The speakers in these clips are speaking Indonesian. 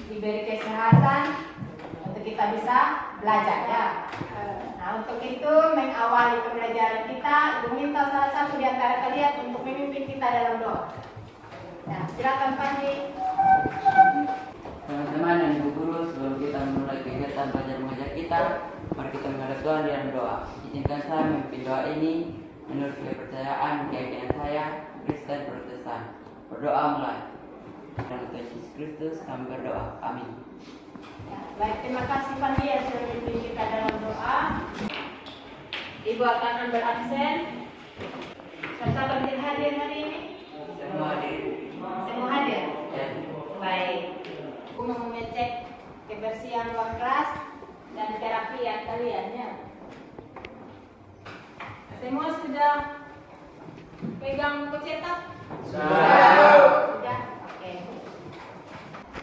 Diberi kesehatan untuk kita bisa belajar ya. Nah, untuk itu mengawali pembelajaran kita, Ibu minta salah satu di antara kalian untuk memimpin kita dalam doa. Nah, silakan Panji. Teman-teman dan ibu guru, sebelum kita memulai kegiatan belajar mengajar kita, mari kita menghadap Tuhan dalam doa. Izinkan saya memimpin doa ini menurut kepercayaan keyakinan saya, Kristen Protestan. Berdoa mulai. Dalam Tuhan Yesus Kristus kami berdoa. Amin. Ya, baik, terima kasih Panji yang sudah memimpin kita dalam doa. Ibu akan ambil absen. Serta Panji hadir hari ini? Semua hadir. Semua hadir? Ya. Baik. Aku mau mengecek kebersihan ruang kelas dan terapian kalian ya. Semua sudah pegang buku cetak? Sudah. Oke.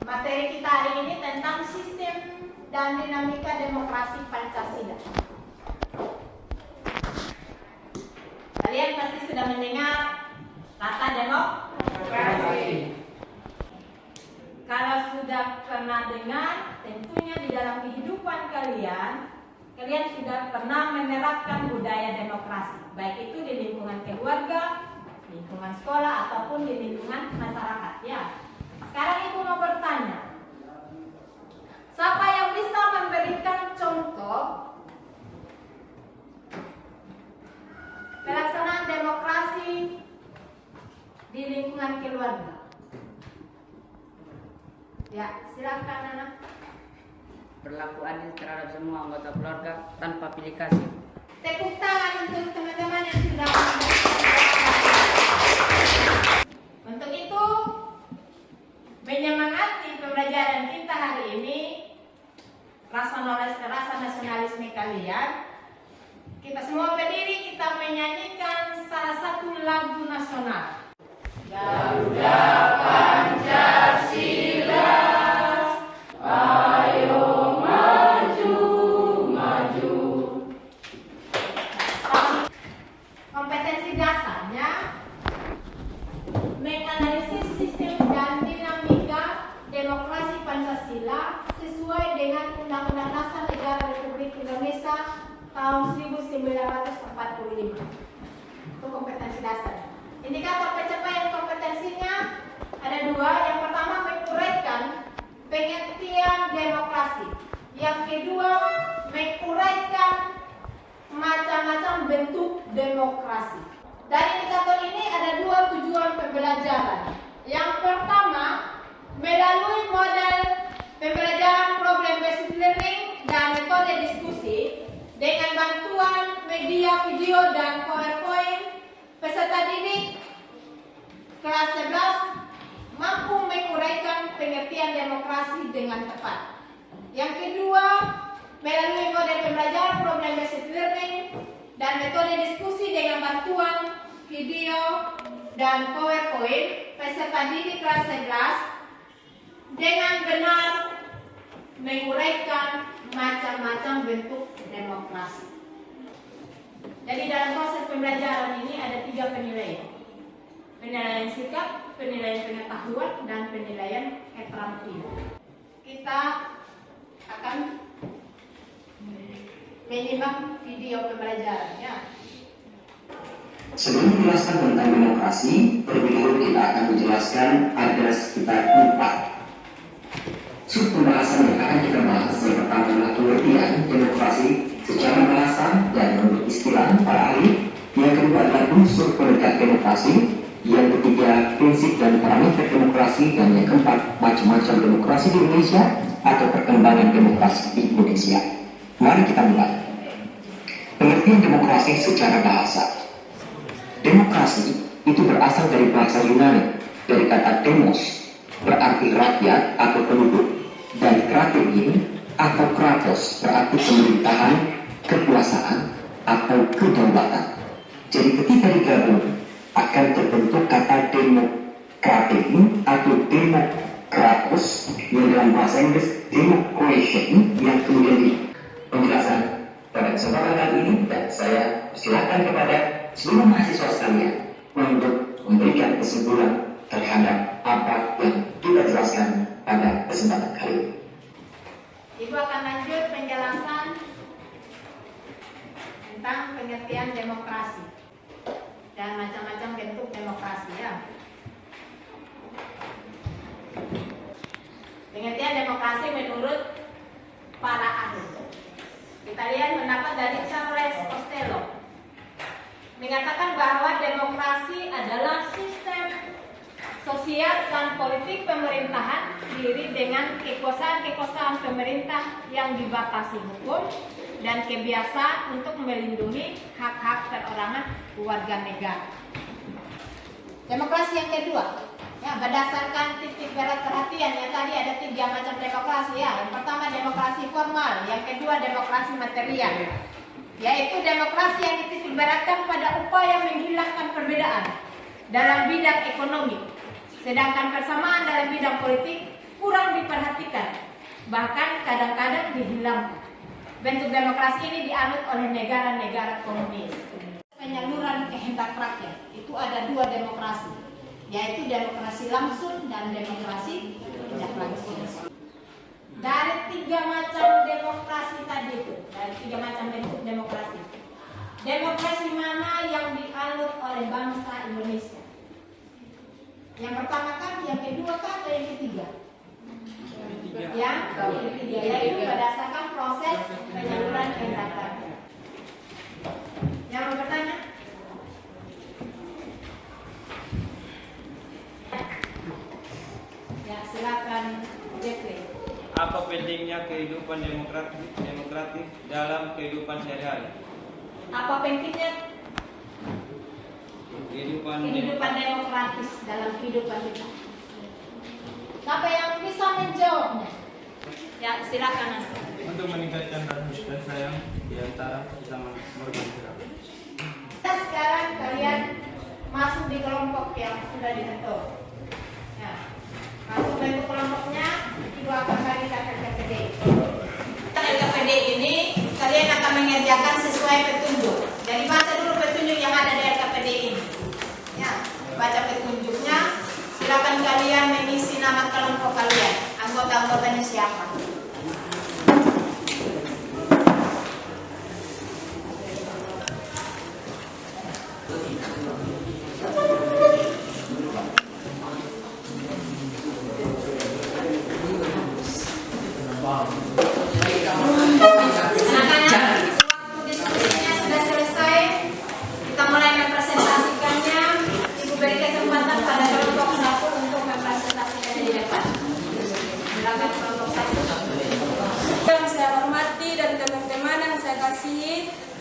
Materi kita hari ini tentang sistem dan dinamika demokrasi Pancasila. Kalian pasti sudah mendengar kata demokrasi. Kalau sudah pernah dengar, tentunya di dalam kehidupan kalian sudah pernah menerapkan budaya demokrasi, baik itu di lingkungan keluarga, lingkungan sekolah, ataupun di lingkungan masyarakat ya. Sekarang Ibu mau bertanya, siapa yang bisa memberikan contoh pelaksanaan demokrasi di lingkungan keluarga? Ya, silakan anak. Berlaku adil terhadap semua anggota keluarga tanpa pilih kasih. Tepuk tangan untuk teman-teman yang sudah untuk itu, menyemangati pembelajaran kita hari ini, rasa nasionalisme kalian, kita semua berdiri, kita menyanyikan salah satu lagu nasional. Garuda Pancasila, ayo maju, maju. Kompetensi dasarnya menganalisis sistem dan dinamika demokrasi Pancasila sesuai dengan Undang-Undang Dasar Negara Republik Indonesia tahun 1945. Itu kompetensi dasar. Indikator pencapaian kompetensinya ada dua. Yang pertama, menguraikan pengertian demokrasi. Yang kedua, menguraikan macam-macam bentuk demokrasi. Dari indikator ini ada dua tujuan pembelajaran. Yang pertama, melalui model pembelajaran problem based learning dan metode diskusi dengan bantuan media video dan PowerPoint, peserta didik kelas 11 mampu menguraikan pengertian demokrasi dengan tepat. Yang kedua, melalui model pembelajaran problem based learning dan metode diskusi dengan bantuan video dan PowerPoint, peserta didik kelas 11 dengan benar menguraikan macam-macam bentuk demokrasi. Jadi dalam proses pembelajaran ini ada 3 penilaian. Penilaian sikap, penilaian pengetahuan, dan penilaian keterampilan. Kita akan menyimak video pembelajarannya. Sebelum menjelaskan tentang demokrasi, terlebih dahulu kita akan menjelaskan ada sekitar 4 sub pembahasan yang akan kita bahas. Yang pertama adalah pengertian demokrasi secara bahasa dan menurut istilah para ahli. Yang kedua adalah unsur penegak demokrasi. Yang ketiga, prinsip dan parameter demokrasi. Dan yang keempat, macam-macam demokrasi di Indonesia atau perkembangan demokrasi di Indonesia. Mari kita mulai. Pengertian demokrasi secara bahasa. Demokrasi itu berasal dari bahasa Yunani, dari kata demos, berarti rakyat atau penduduk, dan kratein atau kratos berarti pemerintahan, kekuasaan, atau kedaulatan. Jadi ketika digabung akan terbentuk kata demokratik atau demokratus yang dalam bahasa Inggris democration, yang kemudian di penjelasan pada kesempatan kali ini, dan saya silakan kepada seluruh mahasiswa sekalian untuk memberikan kesimpulan terhadap apa yang kita jelaskan pada kesempatan kali ini. Ibu akan lanjut penjelasan tentang pengertian demokrasi dan macam-macam bentuk demokrasi ya. Pengertian demokrasi menurut para ahli. Kita lihat pendapat dari Charles Costello. Mengatakan bahwa demokrasi adalah sistem sosial dan politik pemerintahan diri dengan kekuasaan-kekuasaan pemerintah yang dibatasi hukum dan kebiasaan untuk melindungi hak-hak perorangan warga negara. Demokrasi yang kedua, ya, berdasarkan titik berat perhatian ya, tadi ada 3 macam demokrasi ya. Yang pertama demokrasi formal, yang kedua demokrasi material, yaitu demokrasi yang dititik beratkan pada upaya menghilangkan perbedaan dalam bidang ekonomi, sedangkan persamaan dalam bidang politik kurang diperhatikan, bahkan kadang-kadang dihilangkan. Bentuk demokrasi ini dianut oleh negara-negara komunis. Penyaluran kehendak rakyat, itu ada 2 demokrasi, yaitu demokrasi langsung dan demokrasi tidak langsung. Dari 3 macam demokrasi tadi itu, dari 3 macam bentuk demokrasi, demokrasi mana yang dianut oleh bangsa Indonesia? Yang pertama kan, yang kedua kan, atau yang ketiga? Yang ketiga, yaitu berdasarkan proses penyaluran kehendak rakyat. Yang mau bertanya? Ya, silakan Jeffrey. Apa pentingnya kehidupan demokratis dalam kehidupan sehari-hari? Apa pentingnya Kehidupan demokratis dalam kehidupan kita? Siapa yang bisa menjawabnya? Ya, silakan. untuk meningkatkan rasa dan sayang di antara sesama berbangsa. Kita sekarang kalian masuk di kelompok yang sudah dibentuk. Ya, masuk bentuk kelompoknya, Ibu akan bagi KPD. KPD ini kalian akan mengerjakan sesuai petunjuk. Jadi baca dulu petunjuk yang ada di KPD ini. Ya, baca petunjuknya. Silakan kalian mengisi nama kelompok kalian. Anggota-anggotanya siapa?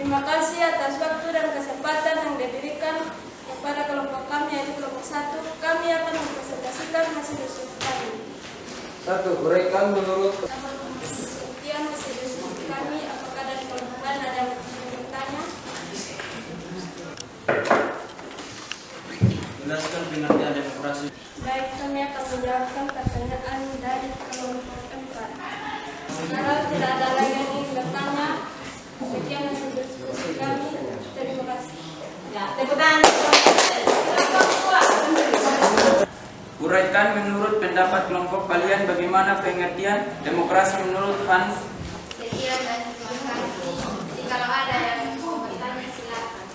Terima kasih atas waktu dan kesempatan yang diberikan kepada kelompok kami, yaitu kelompok 1. Kami akan mempresentasikan hasil riset kami. 1. Uraikan menurut Sekian hasil riset kami. Apakah dari kelompok lain ada yang bertanya? jelaskan pengertian demokrasi. Baik, kami akan menjawabkan pertanyaan dari kelompok 4. Kalau tidak ada lagi yang ingin bertanya, sekian hasil diskusi kami. Terima kasih. Ya, tepuk tangan. Uraikan menurut pendapat kelompok kalian bagaimana pengertian demokrasi menurut Hans. Sekian dan terima kasih. Kalau ada yang mau bertanya, silakan.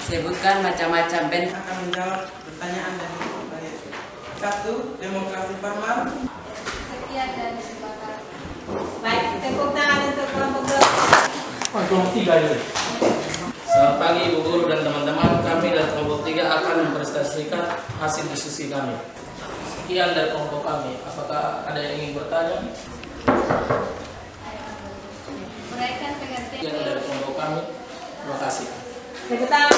Sebutkan macam-macam bentuk. Akan menjawab pertanyaan dari kelompok kalian. 1. Demokrasi formal. Sekian dan terima kasih. Baik, tepuk tangan untuk kelompok 2. Selamat pagi Ibu Guru dan teman-teman. Kami dari kelompok 3 akan mempresentasikan hasil diskusi kami. Sekian dari kelompok kami. Apakah ada yang ingin bertanya? Uraikan pengertian. Sekian dari kelompok kami. Terima kasih. Tepuk tangan.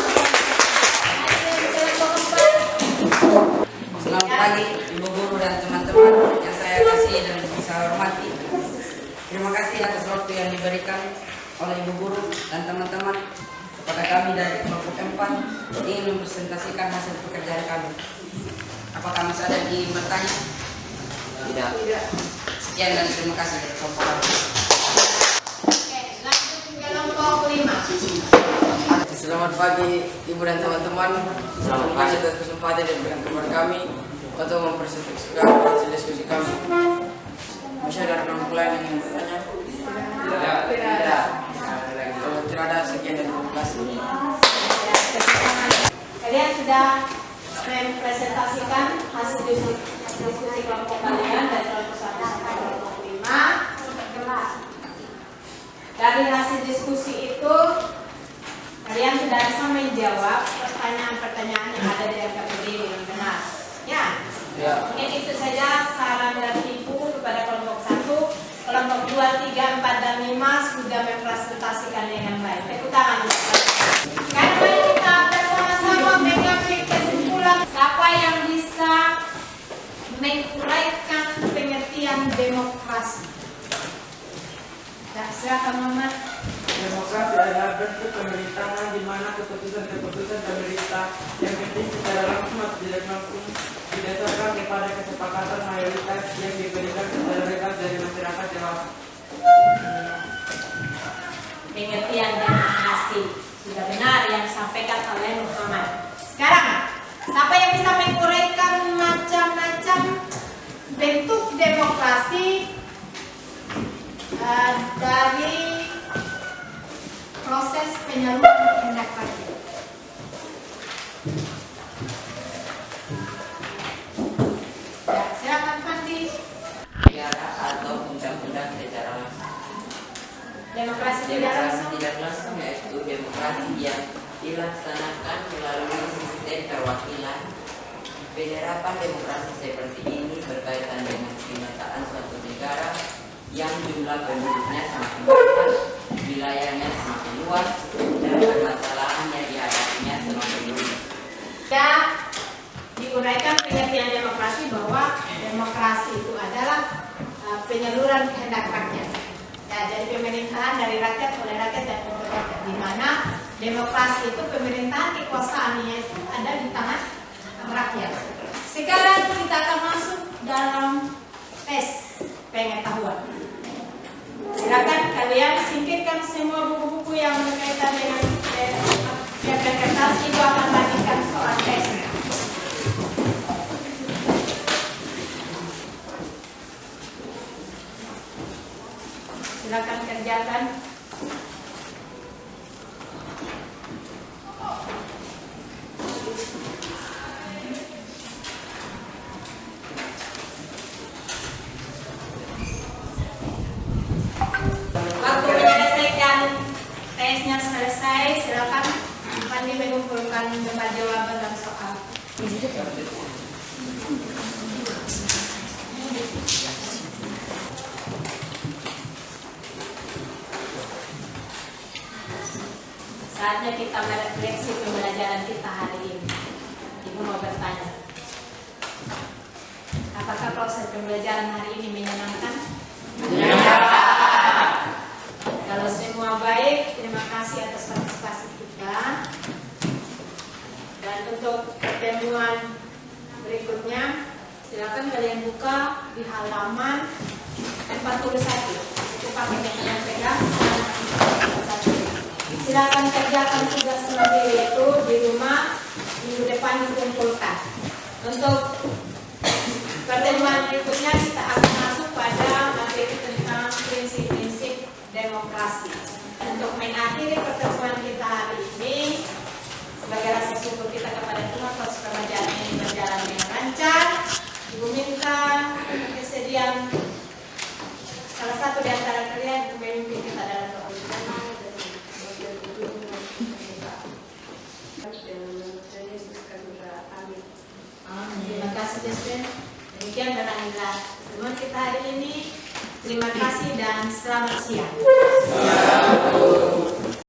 Kelompok 4. Selamat pagi Ibu Guru dan teman-teman yang saya kasih dan saya hormati. Terima kasih atas waktu yang diberikan oleh Ibu Guru dan teman-teman kepada kami dari kelompok 4 ingin mempresentasikan hasil pekerjaan kami. Apakah masih ada yang ingin bertanya? Tidak. Sekian dan terima kasih dari kelompok kami. Oke, lanjut ke kelompok 5. Selamat pagi Ibu dan teman-teman. Terima kasih atas kesempatan yang diberikan kepada kami untuk mempresentasikan hasil diskusi kami. Masih ada kelompok lain yang ingin bertanya? Tidak. Kalau tidak ada, sekian dan terima kasih. Kalian sudah mempresentasikan hasil diskusi kelompok kalian dari kelompok 1 sampai kelompok 5. Dari hasil diskusi itu kalian sudah bisa menjawab pertanyaan-pertanyaan yang ada di RKPD dengan benar. Ya. Mungkin itu saja saran dari Ibu kepada kelompok 1. Kelompok 2, 3, 4, dan 5 sudah mempresentasikan dengan baik. Tepuk tangan. Sekarang mari kita bersama-sama mengambil kesimpulan. Siapa yang bisa menguraikan pengertian demokrasi? Silakan Mama. Demokrasi adalah bentuk pemerintahan di mana keputusan-keputusan pemerintah yang penting secara langsung atau tidak langsung didasarkan kepada kesepakatan mayoritas yang diberikan secara bebas dari masyarakat dewasa. Pengertian demokrasi sudah benar yang disampaikan oleh Muhammad. Sekarang, siapa yang bisa menguraikan macam-macam bentuk demokrasi dari proses penyaluran kehendak rakyat? Ya, silakan Fandi. Negara atau undang-undang secara langsung. Demokrasi tidak Demokrasi langsung. tidak langsung yaitu demokrasi yang dilaksanakan melalui sistem perwakilan. Penerapan demokrasi seperti ini berkaitan dengan penataan suatu negara yang jumlah penduduknya semakin banyak, wilayahnya semakin luas, dan permasalahan yang dihadapinya semakin rumit. Ya, diuraikan pengertian demokrasi bahwa demokrasi itu adalah penyaluran kehendak rakyat. Ya, jadi pemerintahan dari rakyat oleh rakyat dan untuk rakyat, di mana demokrasi itu pemerintahan kekuasaannya itu ada di tangan rakyat. Sekarang kita akan masuk dalam tes pengetahuan. Silakan kalian singkirkan semua buku-buku yang berkaitan dengan kertas. Ibu akan bagikan soal tesnya. Silakan kerjakan. Waktu menyelesaikan tesnya selesai, silakan Fandi mengumpulkan lembar jawaban dan soal. Saatnya kita merefleksi pembelajaran kita hari ini. Ibu mau bertanya, apakah proses pembelajaran hari ini menyenangkan? Kalau semua baik, terima kasih atas partisipasi kita. Dan untuk pertemuan berikutnya, silakan kalian buka di halaman 41. Itu pakai yang pegang. Silakan kerjakan tugas sendiri itu di rumah, minggu depan dikumpulkan. Untuk pertemuan berikutnya kita akan masuk pada materi tentang prinsip-prinsip demokrasi. Untuk mengakhiri pertemuan kita hari ini, sebagai rasa syukur kita kepada Tuhan atas pembelajaran ini berjalan dengan lancar, Ibu minta kesediaan salah satu di antara kalian untuk memimpin kita dalam doa. Terima kasih Desmond. Demikian barangkali pertemuan kita hari ini. Terima kasih dan selamat siang.